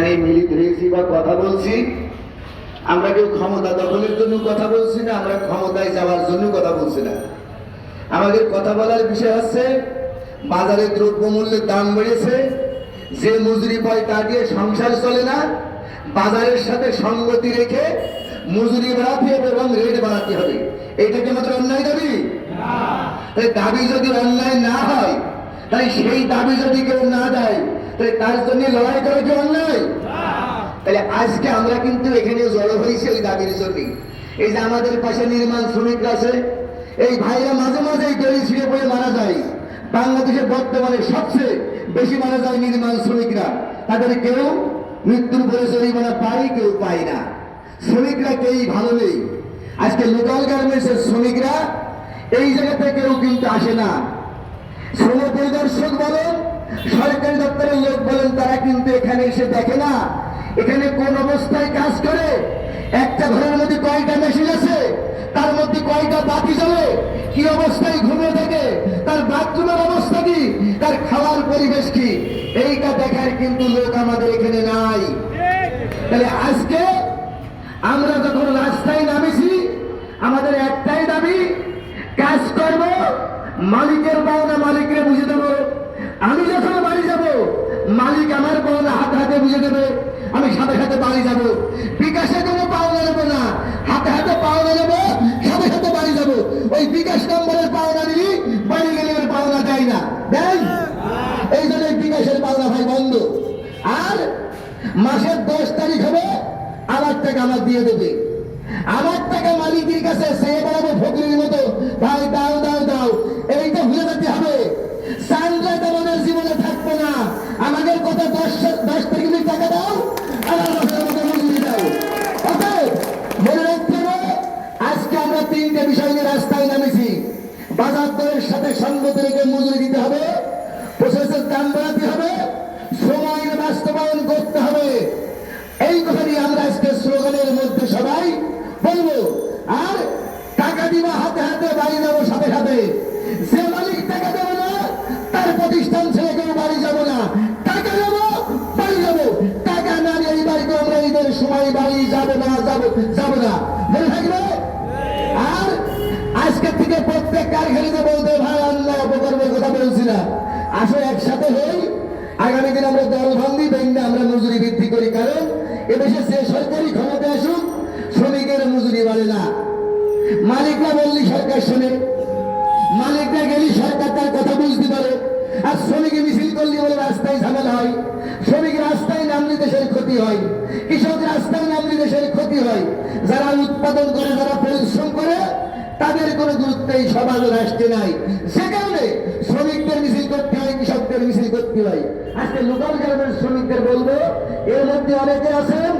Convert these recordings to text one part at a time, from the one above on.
এখানে মিলিত হয়েছি বা কথা বলছি, আমরা কেউ ক্ষমতা দখলের জন্য কথা বলছি না, আমরা ক্ষমতায় যাওয়ার জন্য কথা বলছি না। আমাদের কথা বলার বিষয় হচ্ছে বাজারে দ্রব্যমূল্যের দাম বেড়েছে, যে মজুরি পায় তা দিয়ে সংসার চলে না, বাজারের সাথে সঙ্গতি রেখে মজুরি বাড়াতে হবে এবং রেট বাড়াতে হবে। এটা কি আমাদের অন্যায় দাবি? দাবি যদি অন্যায় না হয়, তাই সেই দাবি যদি কেউ না দেয়, তাহলে তার জন্য লড়াই করা কি অন্যায়? তাহলে আজকে আমরা কিন্তু এখানে জড়ো হয়েছি ওই দাবির জন্য। এই যে আমাদের পাশে নির্মাণ শ্রমিকরা আছে, এই ভাইরা মাঝে মাঝে এই গলি ছিঁড়ে পড়ে মারা যায়। বাংলাদেশে বর্তমানে সবচেয়ে বেশি মারা যায় নির্মাণ শ্রমিকরা। তাদের কেউ মৃত্যুর পরে জরিমানা পায়, কেউ পায় না। শ্রমিকরা কেউই ভালো নেই। আজকে লোকাল গার্মেন্টসের শ্রমিকরা এই জায়গাতে কেউ কিন্তু আসে না। শ্রম পরিদর্শক বলেন, সরকারি দপ্তরের লোক বলেন, তারা কিন্তু এখানে এসে দেখে না এখানে কোন অবস্থায় কাজ করে, একটা ঘরের মধ্যে কয়টা মেশিন আছে, তার মধ্যে কয়টা বাতি জ্বলে, কি অবস্থায় ঘুমিয়ে থাকে, তার বাথরুমের অবস্থা কি, তার খাওয়ার পরিবেশ কি, এইটা দেখার কিন্তু লোক আমাদের এখানে নাই। তাহলে আজকে আমরা যখন রাস্তায় নামেছি, আমাদের একটাই দাবি, কাজ করব, মালিকের পাওনা মালিকরে বুঝে দেবো। আমি যখন বাড়ি যাব, মালিক আমার পাওনা হাতে হাতে বুঝে দেবে, আমি সাথে সাথে বাড়ি যাব। বিকাশে কোনো পাওনা নেবো না, হাতে হাতে পাওনা নেবো, সাথে সাথে বাড়ি যাব। ওই বিকাশ নম্বরের পাওনা নিলি বাড়ি গেলে পাওনা দেয় না, দেন। এই জন্য বিকাশের পাওনা ভাই বন্ধ। আর মাসের 10 তারিখ হবে, আমার টাকা আমার দিয়ে দেবে। আমার টাকা মালিকের কাছে সে বলবো ফকিরের মতো, ভাই দাও দাও দাও, এইটা ভুলে যেতে হবে। সানরাইজ আমাদের জীবনে থাকবো না। আমাদের কথা 10 তারিখে টাকা দাও, আমার মাসের মতো মজুরি দাও। অতএব মনে রাখতে হবে, আজকে আমরা 3টে বিষয় নিয়ে রাস্তায় নামেছি। বাজার দরের সাথে সঙ্গতি রেখে মজুরি দিতে হবে, প্রসেসের দাম বাড়াতে হবে, শ্রম আইন বাস্তবায়ন করতে হবে। এই কথা নিয়ে আমরা আজকে স্লোগানের মধ্যে সবাই বলবো। আর টাকা দিবা হাতে হাতে, বাড়ি যাবো সাথে সাথে। যে মালিক টাকা দেবে না, তার প্রতিষ্ঠান ছেড়ে কেউ বাড়ি যাবো না। টাকা দেবো, বাড়ি যাবো। টাকা না নিয়ে এই বাড়িতে আমরা ঈদের সময় বাড়ি যাবো না, যাবো না, মনে থাকবে। আর আজকে থেকে প্রত্যেক কারখানিতে বলতে, ভাই আল্লাহ অপকর্মের কথা বলছি না, আসো একসাথে হই, আগামী দিন আমরা দল ভাঙ্গি ভেঙে আমরা মজুরি বৃদ্ধি করি। কারণ এদেশে যে সরকারি ক্ষমতা আসুক, শ্রমিকের মজুরি বাড়ে না। মালিকরা বললি সরকার শোনে, মালিকরা গেলি সরকার তার কথা বুঝতে পারে। আর শ্রমিকে মিছিল করলি বলে রাস্তায় ঝামেলা হয়, শ্রমিক রাস্তায় নামলে দেশের ক্ষতি হয়, কৃষক রাস্তায় নামলে দেশের ক্ষতি হয়। যারা উৎপাদন করে, যারা পরিশ্রম করে, তাদের কোনো গুরুত্ব এই সমাজ রাষ্ট্রে নাই। সে কারণে শ্রমিকদের মিছিল করতে হয়, কৃষকদের মিছিল করতে হয়। আজকে লোকাল গার্মেন্টস শ্রমিকদের বলবো, এর মধ্যে অনেকে আছেন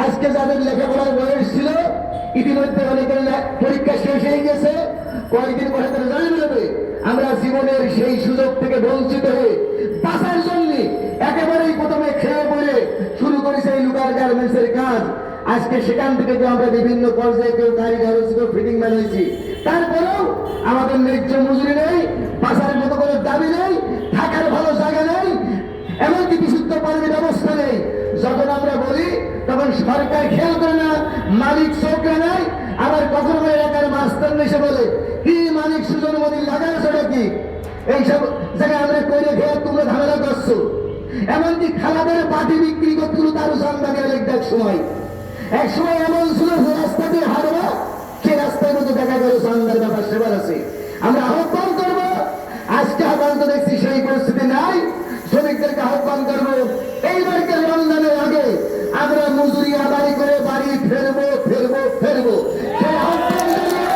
আজকে যাদের লেখাপড়ার বয়স ছিল, ইতিমধ্যে অনেকের পরীক্ষা শেষ হয়ে গেছে, কয়েকদিন পরে তারা জানিয়ে দেবে। আমরা জীবনের সেই সুযোগ থেকে বঞ্চিত হয়ে বাঁচার জন্য একেবারেই প্রথমে খেয়ে পড়ে শুরু করেছে এই লোকাল গার্মেন্টস এর কাজ। আজকে সেখান থেকে যে আমরা বিভিন্ন পর্যায়ে কেউ কারিগর হয়েছি, কেউ ফিটিং ম্যান হয়েছি, তারপরেও আমাদের ন্যায্য মজুরি নেই, বাঁচার মতো কোনো দাবি নেই, থাকার ভালো জায়গা নেই, এমনকি বিশুদ্ধ পানির ব্যবস্থা নেই। যখন আমরা বলি তখন সরকার খেয়াল করে না, মালিক চোখরা নাই। আবার কখনো এলাকার মাস্টার এসে বলে, কি মালিক সুজন মোদী লাগানো কি এইসব জায়গায় আমরা করে খেয়ে তোমরা ঝামেলা করছো। এমনকি খালাদের পাটি বিক্রি করতে তারও সন্ধানে এক সময় এমন ছিল যে রাস্তা দিয়ে হারবা, সে রাস্তার মধ্যে দেখা গেল সন্ধ্যার ব্যাপার সেবার আছে। আমরা আহ্বান করবো, আজকে আহ্বান তো দেখছি সেই পরিস্থিতি নাই। শ্রমিকদেরকে আহ্বান করবো, এইবারকে রমজানের আগে আমরা মজুরি আদায় করে বাড়ি ফেরবো ফেরবো ফেরবো। সেই আহ্বান জানিয়ে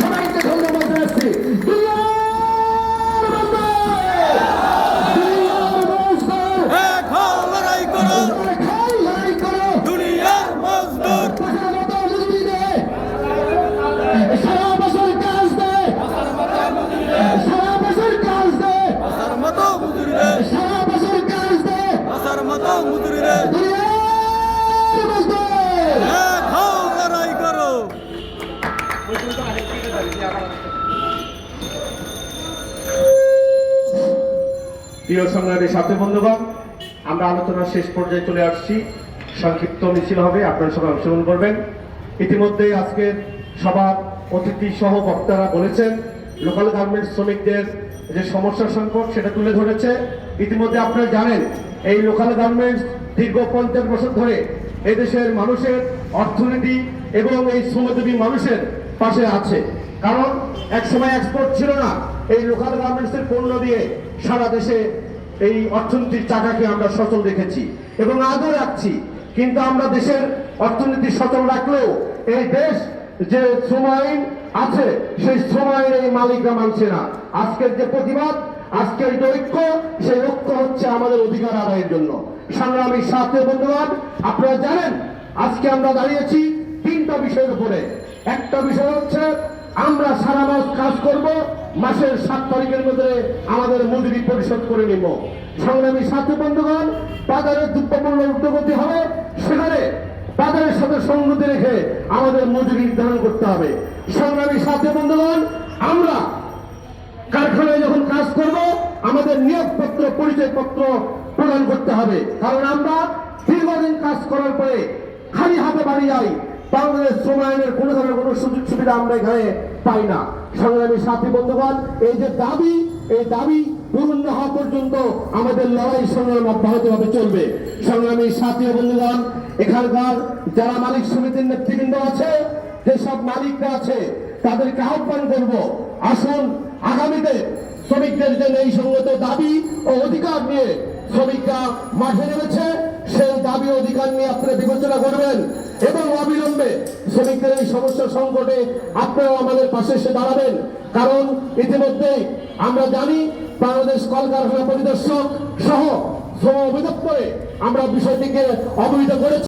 সবাইকে ধন্যবাদ জানাচ্ছি। প্রিয় সংগ্রামী সাথী বন্ধুগণ, আমরা আলোচনার শেষ পর্যায়ে চলে আসছি। সংক্ষিপ্ত মিছিল হবে, আপনারা সবাই অংশগ্রহণ করবেন। ইতিমধ্যে আজকের সবার অতিথি সহ বক্তারা বলেছেন লোকাল গার্মেন্টস শ্রমিকদের যে সমস্যা সংকট সেটা তুলে ধরেছে। ইতিমধ্যে আপনারা জানেন এই লোকাল গার্মেন্টস দীর্ঘ 50 বছর ধরে এদেশের মানুষের অর্থনীতি এবং এই শ্রমজীবী মানুষের পাশে আছে। কারণ একসময় এক্সপোর্ট ছিল না, এই লোকাল গার্মেন্টসের পণ্য দিয়ে সারা দেশে এই অর্থনীতির চাকাকে আমরা সচল রেখেছি এবং আজও রাখছি। কিন্তু আমরা দেশের অর্থনীতি সচল রাখলেও এই দেশ যে শ্রম আইন আছে সেই শ্রম আইনের এই মালিকরা মানছে না। আজকের যে প্রতিবাদ, আজকের যে ঐক্য, সেই ঐক্য হচ্ছে আমাদের অধিকার আদায়ের জন্য। সংগ্রামী সাথী বন্ধুগণ, আপনারা জানেন আজকে আমরা দাঁড়িয়েছি 3টা বিষয়ের উপরে। একটা বিষয় হচ্ছে আমরা সারা মাস কাজ করব, মাসের 7 তারিখের মধ্যে আমাদের মজুরি পরিশোধ করে নিব। সংগ্রামী সাথী বন্ধুগণ, বাজারের দ্রব্যমূল্য ঊর্ধ্বগতি হবে, সেখানে বাজারের সাথে সঙ্গতি রেখে আমাদের মজুরি নির্ধারণ করতে হবে। সংগ্রামী সাথী বন্ধুগণ, আমরা কারখানায় যখন কাজ করব আমাদের নিয়োগপত্র পরিচয়পত্র প্রদান করতে হবে। কারণ আমরা দীর্ঘদিন কাজ করার পরে খালি হাতে বাড়ি যাই, বাংলাদেশ শ্রম আইনের কোনো ধরনের কোনো সুযোগ সুবিধা আমরা এখানে পাই না। সংগ্রামী সাথী বন্ধুগণ, এই যে দাবি, এই দাবি পূরণ না হওয়া পর্যন্ত আমাদের লড়াই সংগ্রাম অব্যাহতভাবে চলবে। সংগ্রামী সাথী বন্ধুগণ, এখানকার যারা মালিক সমিতির নেতৃবৃন্দ আছে, যেসব মালিকরা আছে, তাদেরকে আহ্বান করব, আসুন আগামীতে শ্রমিকদের যে এই সঙ্গত দাবি ও অধিকার নিয়ে শ্রমিকরা মাঠে নেমেছে, সেই দাবি অধিকার নিয়ে আপনারা বিবেচনা করবেন এবং অবিলম্বে শ্রমিকদের এই সমস্যা সংকটে আপনারাও আমাদের পাশে এসে দাঁড়াবেন। কারণ ইতিমধ্যে আমরা জানি বাংলাদেশ কলকারখানা পরিদর্শক সহ শ্রম অধিদপ্তরে আমরা বিষয়টিকে অবহিত করেছি।